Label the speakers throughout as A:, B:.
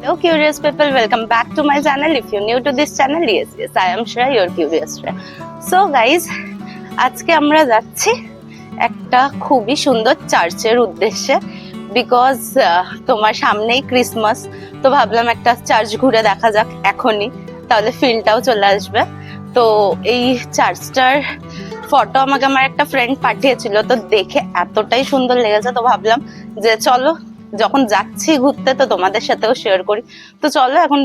A: Hello curious people, welcome back to my channel. If you're new to this channel, yes, I am Shreya, your curious Shreya. So guys, আজকে আমরা যাচ্ছি একটা খুবই সুন্দর চার্চের উদ্দেশ্যে বিকজ তোমার সামনেই ক্রিসমাস, তো ভাবলাম একটা চার্চ ঘুরে দেখা যাক এখনই, তাহলে ফিলটাও চলে আসবে। তো এই চার্চটার ফটো আমাকে আমার একটা ফ্রেন্ড পাঠিয়েছিল, তো দেখে এতটাই সুন্দর লেগেছে, তো ভাবলাম যে চলো যখন যাচ্ছি ঘুরতে তো তোমাদের সাথেও শেয়ার করি। তো চলো এখন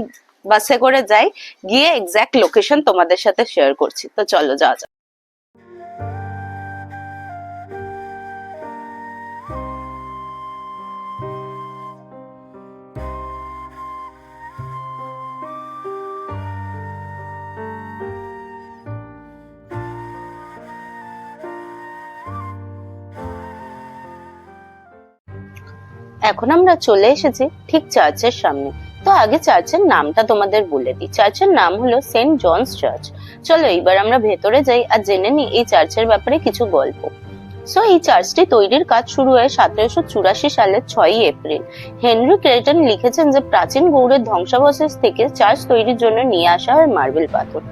A: বাসে করে যাই, গিয়ে এক্সাক্ট লোকেশন তোমাদের সাথে শেয়ার করছি। তো চলো যাওয়া যাক। এখন আমরা চলে এসেছি ঠিক চার্চের সামনে। তো আগে চার্চের নামটা তোমাদের বলে দিই। চার্চের নাম হলো সেন্ট জনস চার্চ। চলো এইবার আমরা ভেতরে যাই আর জেনে নিই এই চার্চের ব্যাপারে কিছু গল্প। সো এই চার্চটি তৈরির কাজ শুরু হয় 1784 সালের 6ই এপ্রিল। হেনরি ক্রেটন লিখেছেন যে প্রাচীন গৌড়ের ধ্বংসাবশেষ থেকে চার্চ তৈরির জন্য নিয়ে আসা হয় মার্বেল পাথর।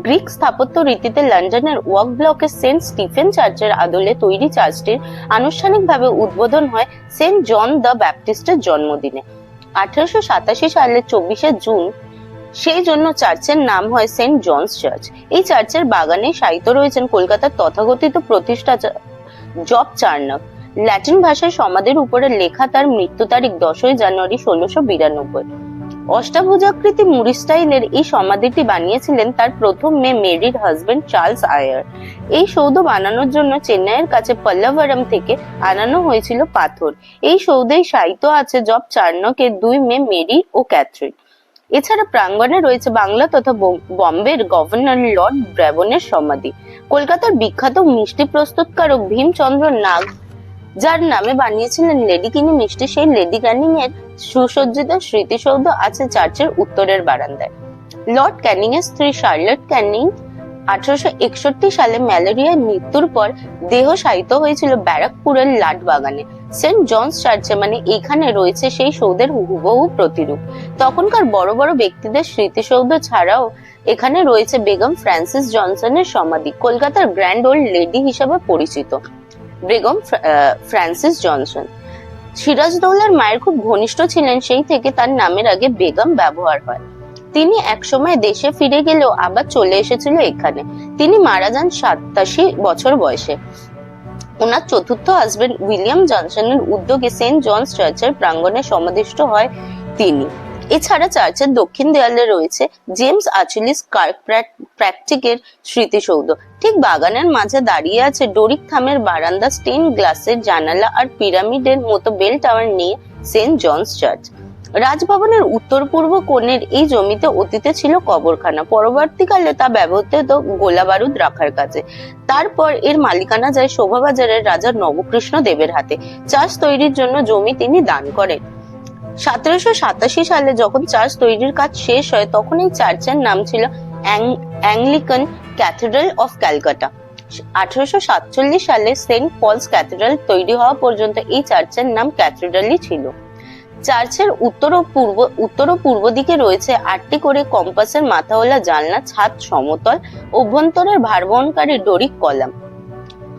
A: গ্রিক স্থাপত্য রীতিতে লন্ডনের ওয়াক ব্লকের সেন্ট স্টিফেন চার্চের আদলে তৈরি চার্চটির আনুষ্ঠানিকভাবে উদ্বোধন হয় সেন্ট জন দ্য ব্যাপটিস্টের জন্মদিনে 1887 সালের 24শে জুন। সেই জন্য চার্চের নাম হয় সেন্ট জনস চার্চ। এই চার্চের বাগানে শায়িত রয়েছেন কলকাতার তথাকথিত প্রতিষ্ঠাতা জব চার্নক। ল্যাটিন ভাষায় সমাধির উপরে লেখা তার মৃত্যু তারিখ 10ই জানুয়ারি 1692। অষ্টাভুজাকৃতি মুড়ি স্টাইলের এই সমাধিটি বানিয়েছিলেন তার প্রথম মেয়ে মেরির হাজবেন্ড চার্লস আয়ার। এই সৌধ বানানোর জন্য চেন্নাইয়ের কাছে পল্লবরম থেকে আনানো হয়েছিল পাথর। এই সৌধেই শায়িত আছে জব চার্নকের দুই মেয়ে মেরি ও ক্যাথরিন। এছাড়া প্রাঙ্গণে রয়েছে বাংলা তথা বম্বের গভর্নর লর্ড ব্রাবোনের সমাধি। কলকাতার বিখ্যাত মিষ্টি প্রস্তুতকারক ভীমচন্দ্র নাগ যার নামে বানিয়েছিলেন লেডি কিনি মিষ্টি, সেই লেডি ক্যানিং এর সুসজ্জিত স্মৃতিসৌধ আছে চার্চের উত্তরের বারান্দায়। লর্ড ক্যানিং এর স্ত্রী শার্লট ক্যানিং 1861 সালে ম্যালেরিয়ায় মৃত্যুর পর দেহ শায়িত হয়েছিল ব্যারাকপুরের লাট বাগানে। সেন্ট জনস চার্চে মানে এখানে রয়েছে সেই সৌধের হুবহু প্রতিরূপ। তখনকার বড় বড় ব্যক্তিদের স্মৃতিসৌধ ছাড়াও এখানে রয়েছে বেগম ফ্রান্সিস জনসনের সমাধি, কলকাতার গ্র্যান্ড ওল্ড লেডি হিসেবে পরিচিত বেগম ফ্রান্সিস জনসন। সিরাজদৌল্লার মায়ের খুব ঘনিষ্ঠ ছিলেন, সেই থেকে তার নামের আগে বেগম ব্যবহার হয়। তিনি একসময় দেশে ফিরে গেলেও আবার চলে এসেছিল এখানে। তিনি মারা যান 87 বছর বয়সে। ওনার চতুর্থ হাজবেন্ড উইলিয়াম জনসনের উদ্যোগে সেন্ট জনস চার্চের প্রাঙ্গণে সমাধিস্থ হয় তিনি। এছাড়া চার্চের দক্ষিণ দেয়ালে রয়েছে জেমস আচুলিস প্র্যাকটিকের স্মৃতিসৌধ। ঠিক বাগানের মাঝে দাঁড়িয়ে আছে ডোরিক থামের বারান্দা, স্টেন গ্লাসের জানালা আর পিরামিডের মতো বেল টাওয়ার নিয়ে সেন্ট জনস চার্চ। রাজভবনের উত্তর পূর্ব কোণের এই জমিতে অতীতে ছিল কবরখানা, পরবর্তীকালে তা ব্যবহৃত হতো গোলা বারুদ রাখার কাজে। তারপর এর মালিকানা যায় শোভাবাজারের রাজা নবকৃষ্ণ দেবের হাতে। চার্চ তৈরির জন্য জমি তিনি দান করেন। 1787 সালে যখন চার্চ তৈরির কাজ শেষ হয় তখন এই চার্চের নাম ছিল অ্যাংলিকান ক্যাথেড্রাল অফ ক্যালকাটা। 1847 সালে সেন্ট পলস ক্যাথেড্রাল তৈরি হওয়া পর্যন্ত এই চার্চের নাম ক্যাথেড্রালই ছিল। চার্চের উত্তর ও পূর্ব দিকে রয়েছে 8টি করে কম্পাসের মাথাওয়ালা জানলা, ছাদ সমতল, অভ্যন্তরের ভারবহনকারী ডোরিক কলাম।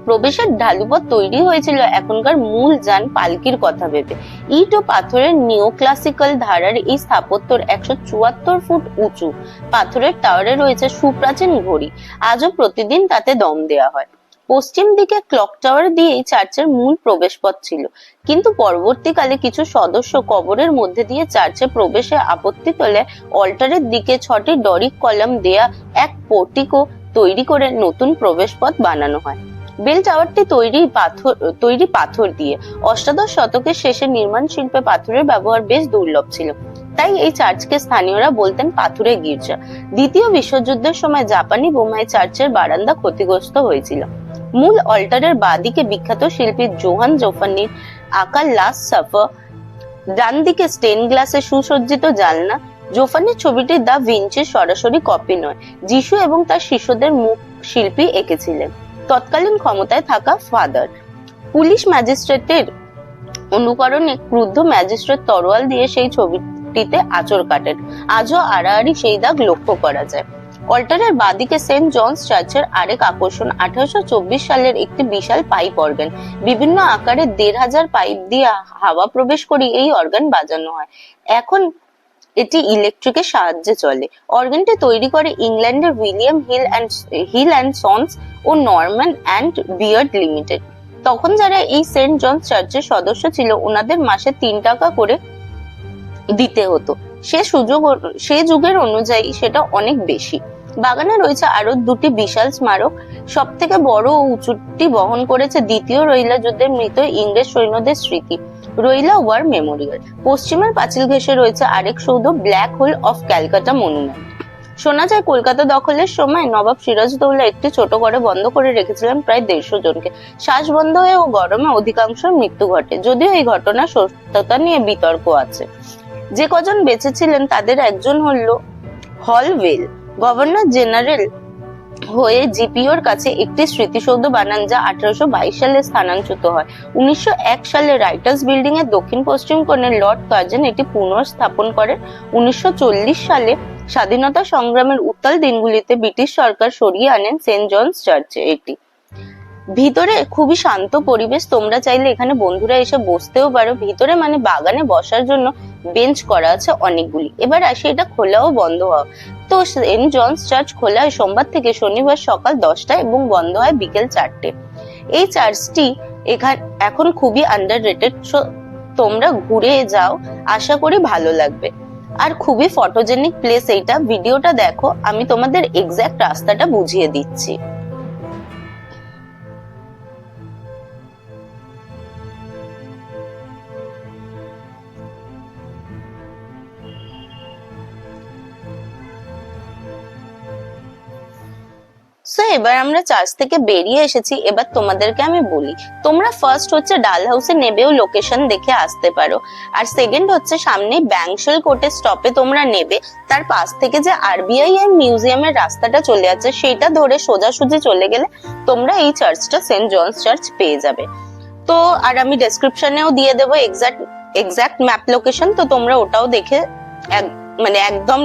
A: প্রবেশের ঢালুপথ তৈরি হয়েছিল এখনকার মূল যান পালকির কথা ভেবে। ইট ও পাথরের নিওক্লাসিক্যাল ধারার এই স্থাপত্যর 174 ফুট উঁচু পাথরের টাওয়ারে রয়েছে সুপ্রাচীন ঘড়ি। আজও প্রতিদিন তাতে দম দেয়া হয়। পশ্চিম দিকে ক্লক টাওয়ার দিয়েই চার্চের মূল প্রবেশপথ ছিল, কিন্তু পরবর্তীকালে কিছু সদস্য কবরের মধ্যে দিয়ে চার্চে প্রবেশে আপত্তি তোলে অল্টারের দিকে 6টি ডরিক কলাম দেয়া এক পোর্টিকো তৈরি করে নতুন প্রবেশপথ বানানো হয়। বেল টাওয়ারটি তৈরি পাথর দিয়ে। অষ্টাদশ শতকের শেষে নির্মাণ শিল্পে পাথরের ব্যবহার বেশ দুর্লভ ছিল, তাই এই চার্চকে স্থানীয়রা বলতেন পাথুরে গির্জা। দ্বিতীয় বিশ্বযুদ্ধের সময় জাপানি বোমায় চার্চের বারান্দা ক্ষতিগ্রস্ত হয়েছিল। মূল অল্টারের বাঁদিকে বিখ্যাত শিল্পী জোহান জোফানির আঁকা লাস্ট সাফার, ডান দিকে স্টেন গ্লাসে সুসজ্জিত জানলা। জোফানির ছবিটি দা ভিঞ্চির সরাসরি কপি নয়, যিশু এবং তার শিশুদের মুখ শিল্পী এঁকেছিলেন। তৎকালীন ক্ষমতায় থাকা ফাদার পুলিশ ম্যাজিস্ট্রেটের অনুকরণে ক্রুদ্ধ ম্যাজিস্ট্রেট তরোয়াল দিয়ে সেই ছবিটি পট্টিতে আঁচড় কাটেন। আজও আড়াআড়ি সেই দাগ লক্ষ্য করা যায়। অল্টারের বাঁদিকে সেন্ট জনস চার্চের আরেক আকর্ষণ 1824 সালের একটি বিশাল পাইপ অর্গান। বিভিন্ন আকারে 1500 পাইপ দিয়ে হাওয়া প্রবেশ করে এই অর্গান বাজানো হয়। এখন এটি ইলেকট্রিকের সাহায্যে চলে। অর্গানটি তৈরি করে ইংল্যান্ডের উইলিয়াম হিল অ্যান্ড সন্স ও নরম্যান অ্যান্ড বিয়ার্ড লিমিটেড। তখন যারা এই সেন্ট জনস চার্চের সদস্য ছিল ওনাদের মাসে 3 টাকা করে দিতে হতো। সে যুগের অনুযায়ী সেটা অনেক বেশি। বাগানে রয়েছে আরো 2টি বিশাল স্মারক। সব থেকে বড় ও উঁচুটি বহন করেছে দ্বিতীয় রৈলা যুদ্ধের মৃত ইংরেজ সৈন্যদের স্মৃতি, রৈলা ওয়ার মেমোরিয়াল। পশ্চিমের পাঁচিল ঘেঁষে রয়েছে আরেক সৌধ, black hole of Calcutta monument. শোনা যায় কলকাতা দখলের সময় নবাব সিরাজদৌল্লা একটি ছোট ঘরে বন্ধ করে রেখেছিলেন প্রায় 150 জনকে। শ্বাস বন্ধ হয়ে ও গরমে অধিকাংশ মৃত্যু ঘটে। যদিও এই ঘটনার সত্যতা নিয়ে বিতর্ক আছে। যে কজন বেঁচে ছিলেন তাদের একজন হলো হলওয়েল। গভর্নর জেনারেল হয়ে জিপিওর কাছে একটি স্মৃতিসৌধ বানান, যা 1822 সালে স্থানান্তরিত হয়। 1901 সালে রাইটার্স বিল্ডিং এর দক্ষিণ পশ্চিম কোণে লর্ড কার্জন এটি পুনঃস্থাপন করেন। 1940 সালে স্বাধীনতা সংগ্রামের উত্তাল দিনগুলিতে ব্রিটিশ সরকার সরিয়ে আনেন সেন্ট জনস চার্চে এটি। ভিতরে খুবই শান্ত পরিবেশ, তোমরা চাইলে এখানে বন্ধুরা এসে বসতেও পারো। ভিতরে মানে বাগানে বসার জন্য বেঞ্চ করা আছে অনেকগুলি। এবার আসি এটা খোলা ও বন্ধ হওয়া। তো সেন্ট জনস চার্চ খোলা হয় সোমবার থেকে শনিবার সকাল 10টায় এবং বন্ধ হয় বিকেল 4টে। এই চার্চটি এখন খুবই আন্ডাররেটেড। তোমরা ঘুরে যাও, আশা করি ভালো লাগবে। আর খুবই ফটোজেনিক প্লেস এইটা। ভিডিওটা দেখো, আমি তোমাদের এক্সাক্ট রাস্তাটা বুঝিয়ে দিচ্ছি। এবার আমরা চার্চ থেকে বেরিয়ে এসেছি। এবার তোমাদেরকে আমি বলি, তোমরা ফার্স্ট হচ্ছে ডাল হাউসে নেবেও লোকেশন দেখে আসতে পারো। আর সেকেন্ড হচ্ছে সামনে ব্যাংকশাল কোর্টের স্টপে তোমরা নেবে, তার পাশ থেকে যে আরবিআই এর মিউজিয়ামের রাস্তাটা চলে আছে সেইটা ধরে সোজাসুজি চলে গেলে তোমরা এই চার্চটা সেন্ট জনস চার্চ পেয়ে যাবে। তো আর আমি ডেসক্রিপশনেও দিয়ে দেবো এক্সাক্ট ম্যাপ লোকেশন, তো তোমরা ওটাও দেখে মানে একদম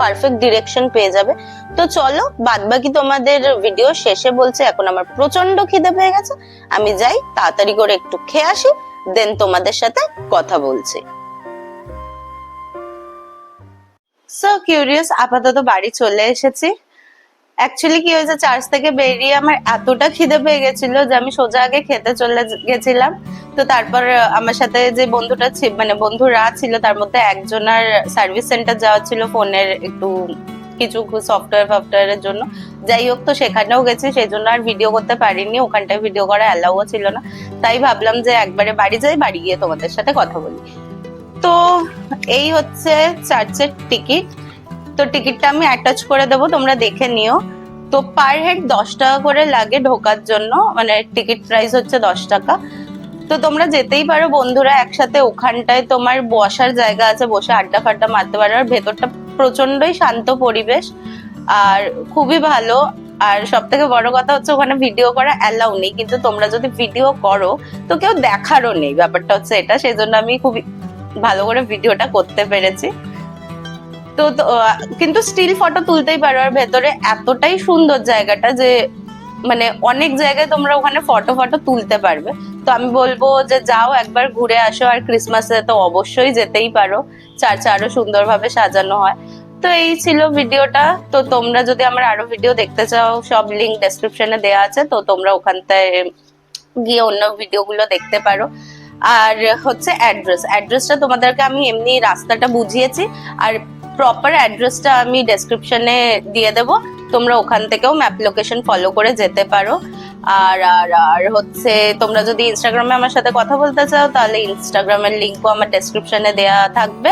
A: পারফেক্ট ডিরেকশন পেয়ে যাবে। তো চলো, বাদ বাকি তোমাদের ভিডিও শেষে বলছে। এখন আমার প্রচন্ড খিদে পেয়ে গেছে, আমি যাই তাড়াতাড়ি করে একটু খেয়ে আসি, দেন তোমাদের সাথে কথা বলছি। সো কিউরিয়াস, আপাতত বাড়ি চলে এসেছি। অ্যাকচুয়ালি কি হয়েছে, চার্চ থেকে বেরিয়ে আমার এতটা খিদে পেয়ে গেছিল যে আমি সোজা আগে খেতে চলে গেছিলাম। তো তারপর আমার সাথে যে বন্ধুরা ছিল তার মধ্যে একজনের সার্ভিস সেন্টার যাওয়া ছিল ফোনের একটু কিছু সফটওয়্যারের জন্য। যাই হোক, তো সেখানেও গেছি, সেই জন্য আর ভিডিও করতে পারিনি। ওখানটায় ভিডিও করা অ্যালাউও ছিল না। তাই ভাবলাম যে একবারে বাড়ি যাই, বাড়ি গিয়ে তোমাদের সাথে কথা বলি। তো এই হচ্ছে চার্চের টিকিট। তো টিকিটটা আমি অ্যাটাচ করে দেবো, তোমরা দেখে নিও। তো পার হেড 10 টাকা করে লাগে ঢোকার জন্য, মানে টিকিট প্রাইস হচ্ছে 10 টাকা। তো তোমরা যেতেই পারো বন্ধুরা একসাথে। ওখানটায় তোমার বসার জায়গা আছে, বসে আড্ডা ফাড্ডা মারতে পারো। আর ভেতরটা প্রচন্ডই শান্ত পরিবেশ আর খুবই ভালো। আর সব থেকে বড় কথা হচ্ছে ওখানে ভিডিও করা অ্যালাউ নেই, কিন্তু তোমরা যদি ভিডিও করো তো কেউ দেখারও নেই, ব্যাপারটা হচ্ছে এটা। সেই জন্য আমি খুবই ভালো করে ভিডিওটা করতে পেরেছি। তো কিন্তু স্টিল ফটো তুলতেই পারো। আর ভেতরে এতটাই সুন্দর জায়গাটা যে মানে অনেক জায়গায় তোমরা ওখানে ফটো তুলতে পারবে। তো আমি বলবো যে যাও একবার ঘুরে আসো। আর ক্রিসমাসে তো অবশ্যই যেতেই পারো, চার্চ আরো সুন্দরভাবে সাজানো হয়। তো এই ছিল ভিডিওটা। তো তোমরা যদি আমার আরো ভিডিও দেখতে চাও, সব লিঙ্ক ডেসক্রিপশনে দেওয়া আছে, তো তোমরা ওখানটায় গিয়ে অন্য ভিডিওগুলো দেখতে পারো। আর হচ্ছে অ্যাড্রেসটা তোমাদেরকে আমি এমনি রাস্তাটা বুঝিয়েছি, আর প্রপার অ্যাড্রেসটা আমি ডেসক্রিপশনে দিয়ে দেবো। তোমরা ওখান থেকেও ম্যাপ লোকেশন ফলো করে যেতে পারো। আর আর আর হচ্ছে তোমরা যদি ইনস্টাগ্রামে আমার সাথে কথা বলতে চাও তাহলে ইনস্টাগ্রামের লিঙ্কও আমার ডেসক্রিপশনে দেওয়া থাকবে।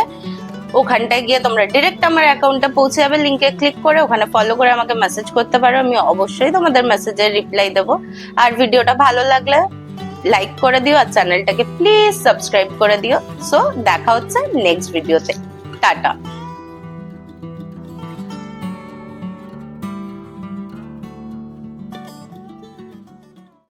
A: ওখানটায় গিয়ে তোমরা ডিরেক্ট আমার অ্যাকাউন্টে পৌঁছে যাবে, লিঙ্কে ক্লিক করে ওখানে ফলো করে আমাকে মেসেজ করতে পারো। আমি অবশ্যই তোমাদের মেসেজের রিপ্লাই দেবো। আর ভিডিওটা ভালো লাগলে লাইক করে দিও, আর চ্যানেলটাকে প্লিজ সাবস্ক্রাইব করে দিও। সো দেখা হচ্ছে নেক্সট ভিডিওতে। টাটা।